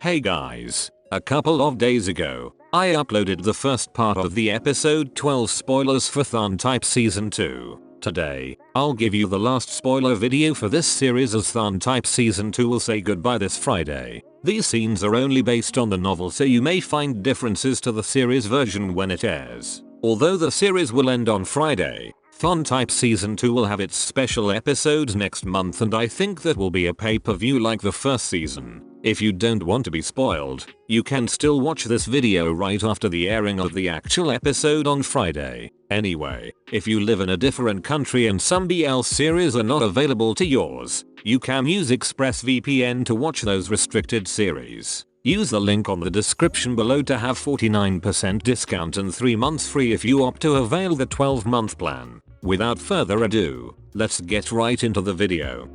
Hey guys, a couple of days ago, I uploaded the first part of the episode 12 spoilers for TharnType Season 2. Today, I'll give you the last spoiler video for this series as TharnType Season 2 will say goodbye this Friday. These scenes are only based on the novel, so you may find differences to the series version when it airs. Although the series will end on Friday, TharnType Season 2 will have its special episodes next month, and I think that will be a pay-per-view like the first season. If you don't want to be spoiled, you can still watch this video right after the airing of the actual episode on Friday. Anyway, if you live in a different country and somebody else's series are not available to yours, you can use ExpressVPN to watch those restricted series. Use the link on the description below to have 49% discount and 3 months free if you opt to avail the 12-month plan. Without further ado, let's get right into the video.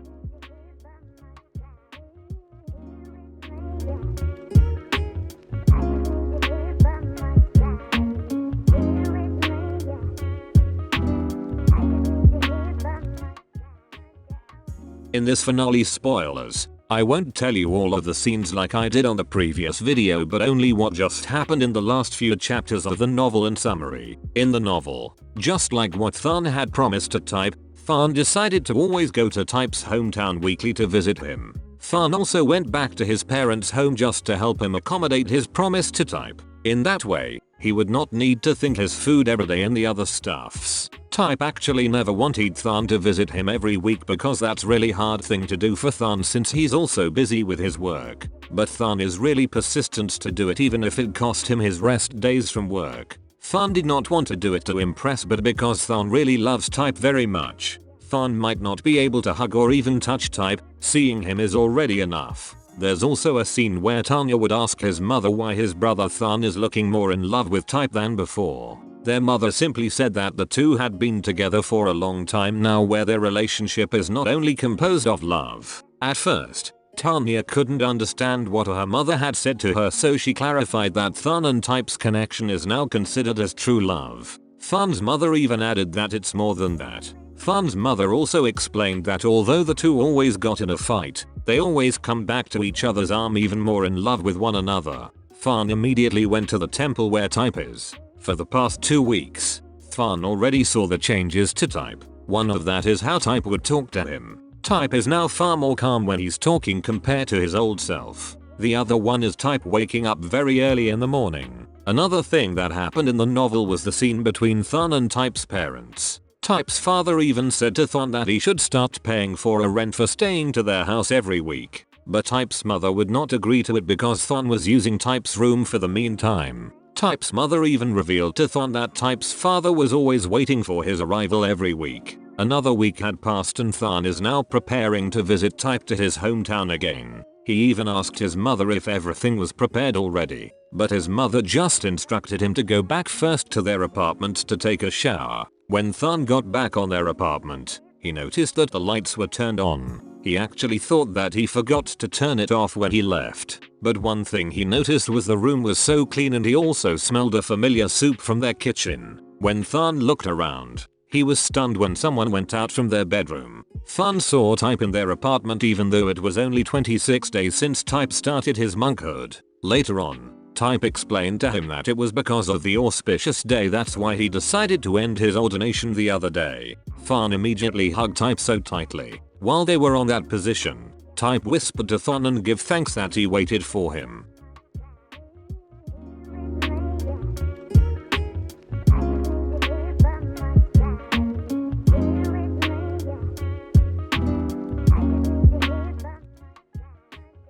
In this finale spoilers, I won't tell you all of the scenes like I did on the previous video, but only what just happened in the last few chapters of the novel and summary. In the novel, just like what Tharn had promised to Type, Tharn decided to always go to Type's hometown weekly to visit him. Tharn also went back to his parents' home just to help him accommodate his promise to Type. In that way, he would not need to think his food every day and the other stuffs. Type actually never wanted Tharn to visit him every week because that's really hard thing to do for Tharn since he's also busy with his work. But Tharn is really persistent to do it even if it cost him his rest days from work. Tharn did not want to do it to impress, but because Tharn really loves Type very much. Tharn might not be able to hug or even touch Type, seeing him is already enough. There's also a scene where Tanya would ask his mother why his brother Tharn is looking more in love with Type than before. Their mother simply said that the two had been together for a long time now, where their relationship is not only composed of love. At first, Tanya couldn't understand what her mother had said to her, so she clarified that Tharn and Type's connection is now considered as true love. Tharn's mother even added that it's more than that. Tharn's mother also explained that although the two always got in a fight, they always come back to each other's arm even more in love with one another. Tharn immediately went to the temple where Type is. For the past 2 weeks, Tharn already saw the changes to Type. One of that is how Type would talk to him. Type is now far more calm when he's talking compared to his old self. The other one is Type waking up very early in the morning. Another thing that happened in the novel was the scene between Tharn and Type's parents. Type's father even said to Tharn that he should start paying for a rent for staying to their house every week. But Type's mother would not agree to it because Tharn was using Type's room for the meantime. Type's mother even revealed to Tharn that Type's father was always waiting for his arrival every week. Another week had passed and Tharn is now preparing to visit Type to his hometown again. He even asked his mother if everything was prepared already, but his mother just instructed him to go back first to their apartment to take a shower. When Tharn got back on their apartment, he noticed that the lights were turned on. He actually thought that he forgot to turn it off when he left. But one thing he noticed was the room was so clean, and he also smelled a familiar soup from their kitchen. When Tharn looked around, he was stunned when someone went out from their bedroom. Tharn saw Type in their apartment even though it was only 26 days since Type started his monkhood. Later on, Type explained to him that it was because of the auspicious day, that's why he decided to end his ordination the other day. Tharn immediately hugged Type so tightly. While they were on that position, Type whispered to Tharn and gave thanks that he waited for him.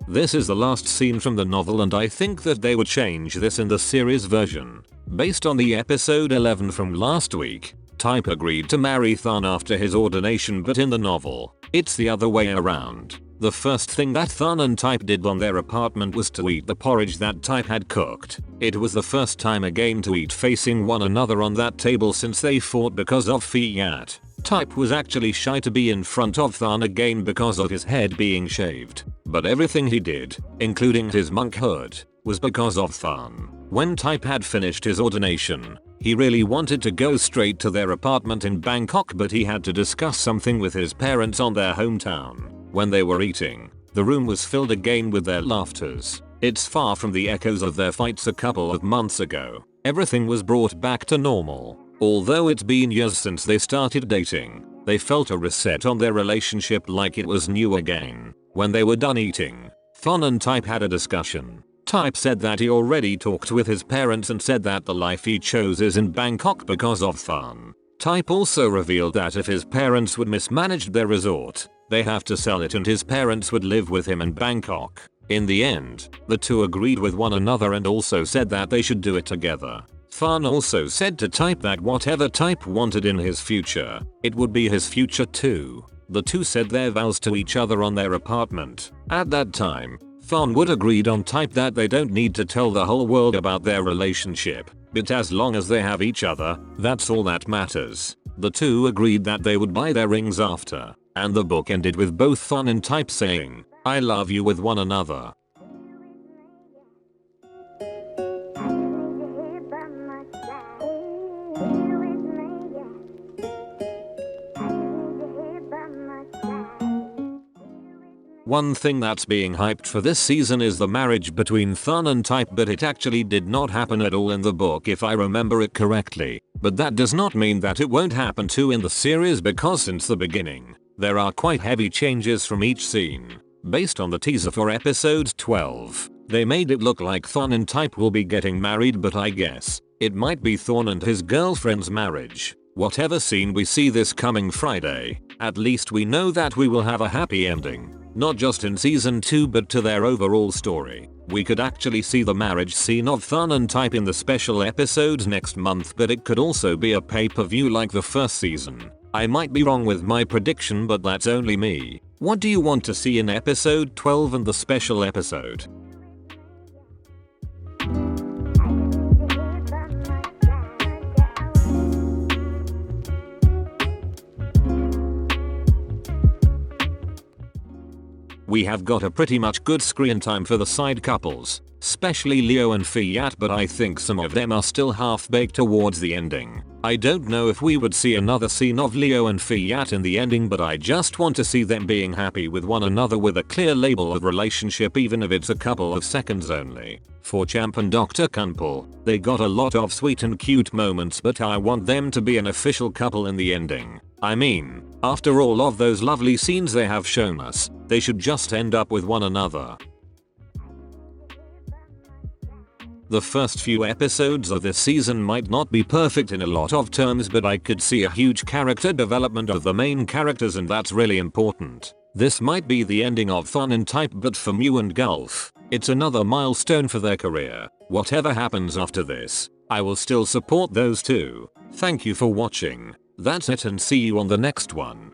This is the last scene from the novel, and I think that they would change this in the series version. Based on the episode 11 from last week, Type agreed to marry Tharn after his ordination, but in the novel, it's the other way around. The first thing that Tharn and Type did on their apartment was to eat the porridge that Type had cooked. It was the first time again to eat facing one another on that table since they fought because of Fiat. Type was actually shy to be in front of Tharn again because of his head being shaved. But everything he did, including his monkhood, was because of Tharn. When Type had finished his ordination, he really wanted to go straight to their apartment in Bangkok, but he had to discuss something with his parents on their hometown. When they were eating, the room was filled again with their laughters. It's far from the echoes of their fights a couple of months ago. Everything was brought back to normal. Although it's been years since they started dating, they felt a reset on their relationship like it was new again. When they were done eating, TharnType had a discussion. Type said that he already talked with his parents and said that the life he chose is in Bangkok because of Tharn. Type also revealed that if his parents would mismanage their resort, they have to sell it and his parents would live with him in Bangkok. In the end, the two agreed with one another and also said that they should do it together. Tharn also said to Type that whatever Type wanted in his future, it would be his future too. The two said their vows to each other on their apartment. At that time, Tharn would agreed on Type that they don't need to tell the whole world about their relationship, but as long as they have each other, that's all that matters. The two agreed that they would buy their rings after, and the book ended with both Tharn and Type saying, "I love you" with one another. One thing that's being hyped for this season is the marriage between Tharn and Type, but it actually did not happen at all in the book if I remember it correctly. But that does not mean that it won't happen too in the series, because since the beginning, there are quite heavy changes from each scene. Based on the teaser for episode 12, they made it look like Tharn and Type will be getting married, but I guess it might be Tharn and his girlfriend's marriage. Whatever scene we see this coming Friday, at least we know that we will have a happy ending. Not just in season 2 but to their overall story. We could actually see the marriage scene of Tharn and Type in the special episodes next month, but it could also be a pay-per-view like the first season. I might be wrong with my prediction, but that's only me. What do you want to see in episode 12 and the special episode? We have got a pretty much good screen time for the side couples, especially Leo and Fiat, but I think some of them are still half-baked towards the ending. I don't know if we would see another scene of Leo and Fiat in the ending, but I just want to see them being happy with one another with a clear label of relationship, even if it's a couple of seconds only. For Champ and Dr. Kunpal, they got a lot of sweet and cute moments, but I want them to be an official couple in the ending. I mean, after all of those lovely scenes they have shown us, they should just end up with one another. The first few episodes of this season might not be perfect in a lot of terms, but I could see a huge character development of the main characters, and that's really important. This might be the ending of Tharn and Type, but for Mew and Gulf, it's another milestone for their career. Whatever happens after this, I will still support those two. Thank you for watching. That's it, and see you on the next one.